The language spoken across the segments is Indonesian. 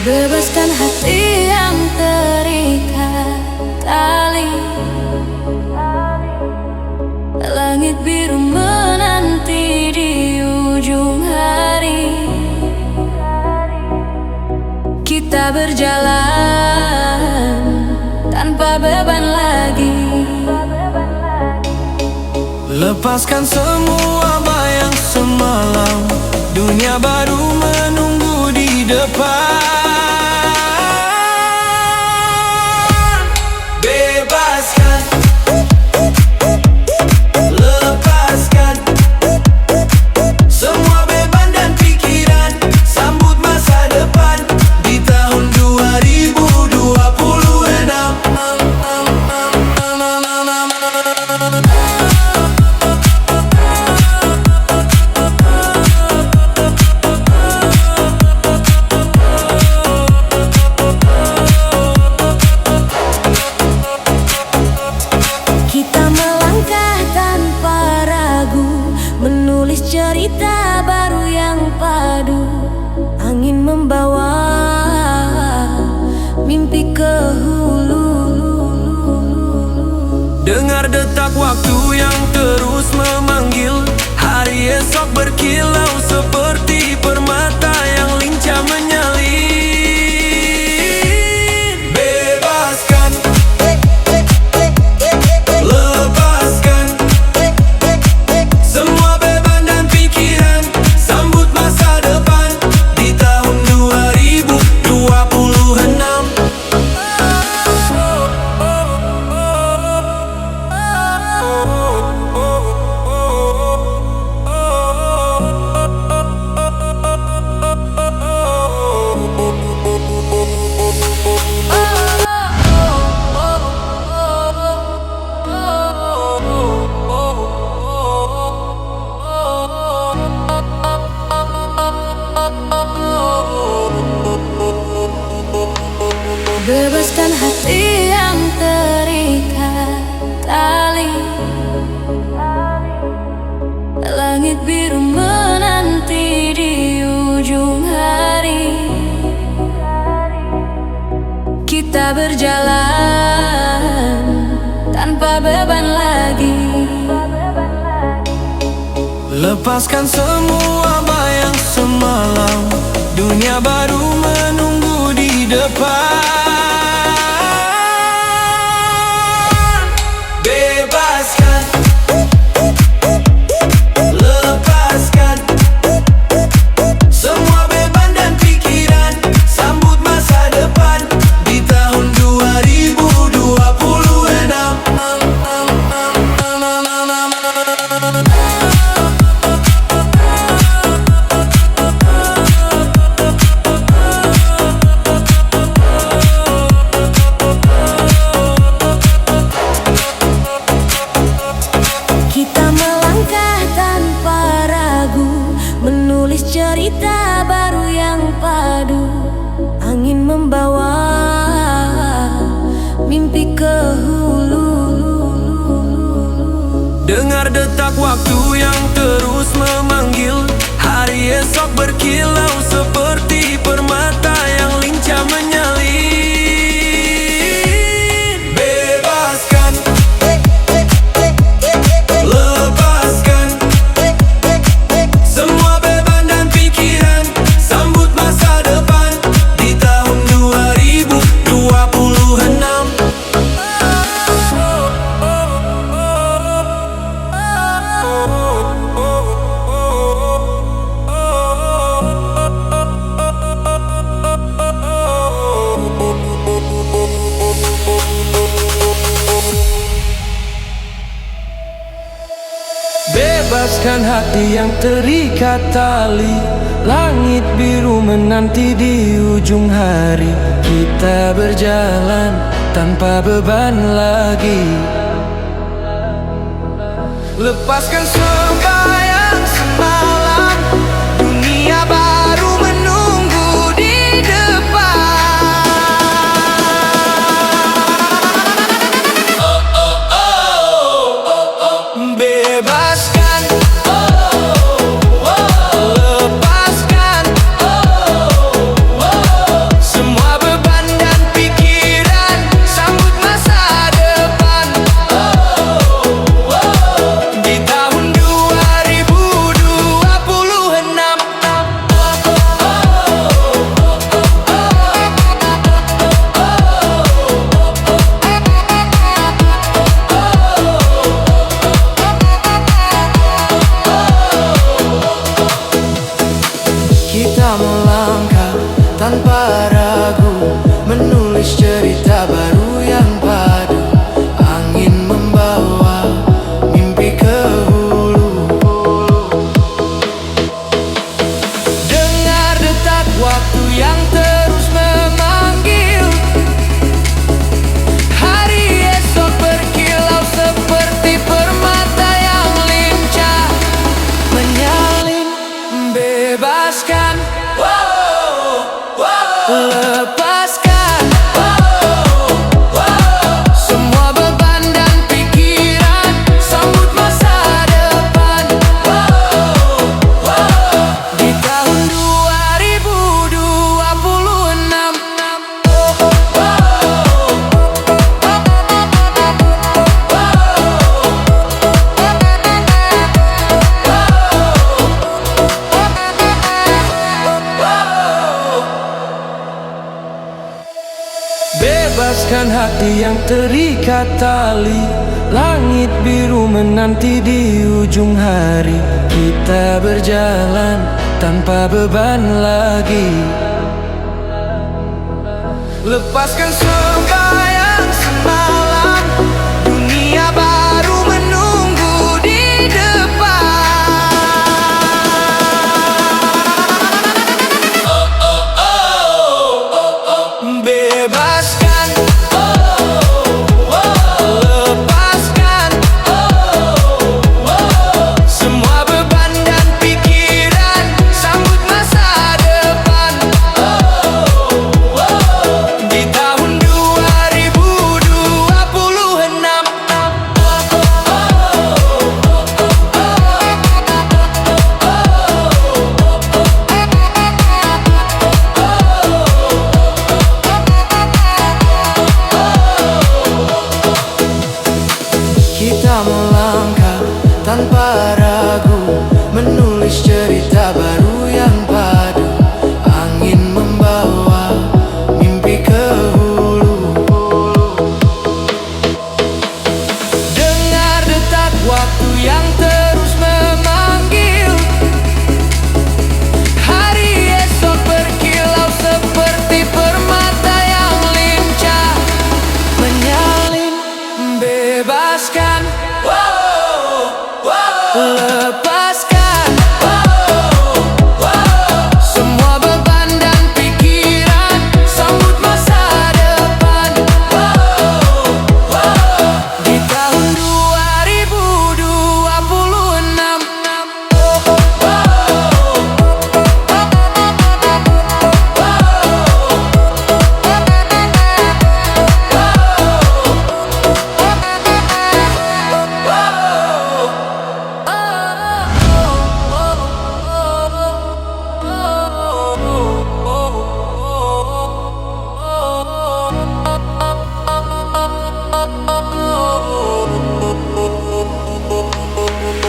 Bebaskan hati yang terikat tali. Langit biru menanti di ujung hari. Kita berjalan tanpa beban lagi. Lepaskan semua bayang semalam. Dunia baru menunggu di depan. Bebaskan, lepaskan semua beban dan pikiran. Sambut masa depan di tahun 2026. Cerita baru yang padu, angin membawa mimpi ke hulu. Dengar detak waktu yang terus memanggil. Hari esok berkilau seperti permata yang lincah menyalin. Bebaskan, lepaskan semua beban dan pikiran. Sambut masa depan di tahun 2026. Bebaskan hati yang terikat tali. Langit biru menanti di ujung hari. Kita berjalan tanpa beban lagi. Lepaskan semua bayang semalam. Dunia baru menunggu di depan. Bebaskan, lepaskan semua beban dan pikiran. Sambut masa depan di tahun 2026. Cerita baru yang padu, angin membawa mimpi ke hulu. Dengar detak waktu yang terus memanggil. Hari esok berkilau seperti permata yang lincah menyalin. Bebaskan, lepaskan semua beban dan pikiran. Sambut masa depan di tahun 2026. Bebaskan hati yang terikat tali. Langit biru menanti di ujung hari. Kita berjalan tanpa beban lagi. Lepaskan sembayang semalam. Dunia baru menunggu di depan. Bebaskan, lepaskan semua ragu, menulis cerita baru yang padu. Angin membawa mimpi ke hulu. Dengar detak waktu yang terus memanggil. Hari esok berkilau seperti permata yang lincah menyalin. Bebaskan, lepaskan semua beban dan pikiran. Sambut masa depan di tahun 2026. Bebaskan hati yang terikat tali. Langit biru menanti di ujung hari. Kita berjalan tanpa beban lagi. Lepaskan sembayang semalam. Dunia baru menunggu di depan. Bebaskan, lepaskan semua beban dan pikiran. Sambut masa depan di tahun 2026. Kita melangkah tanpa ragu, menulis cerita baru yang padu. Angin membawa mimpi ke hulu. Dengar detak waktu yang terus memanggil. Hari esok berkilau seperti permata yang lincah menyalin. Bebaskan, lepaskan semua beban dan pikiran. Sambut masa depan di tahun 2026.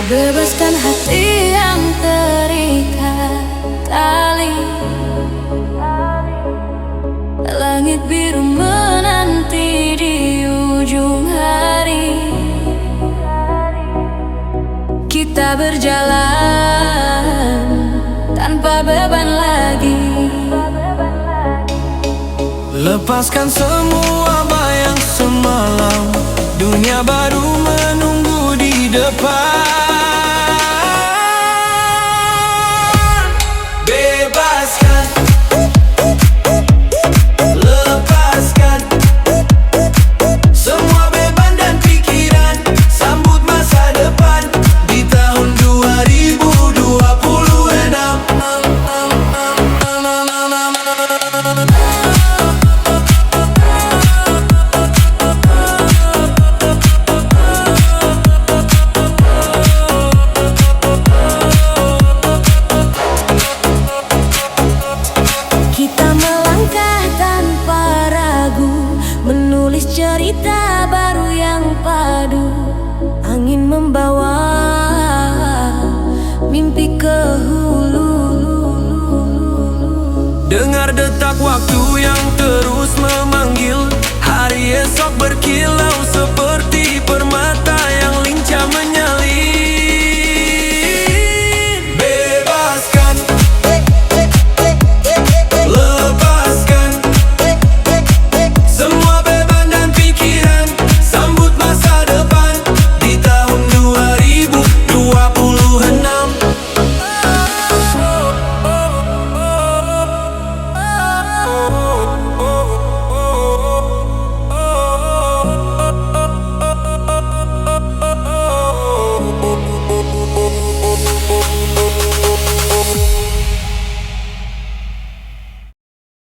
Bebaskan hati yang terikat tali. Langit biru menanti di ujung hari. Kita berjalan tanpa beban lagi. Lepaskan semua bayang semalam. Dunia baru menunggu di depan.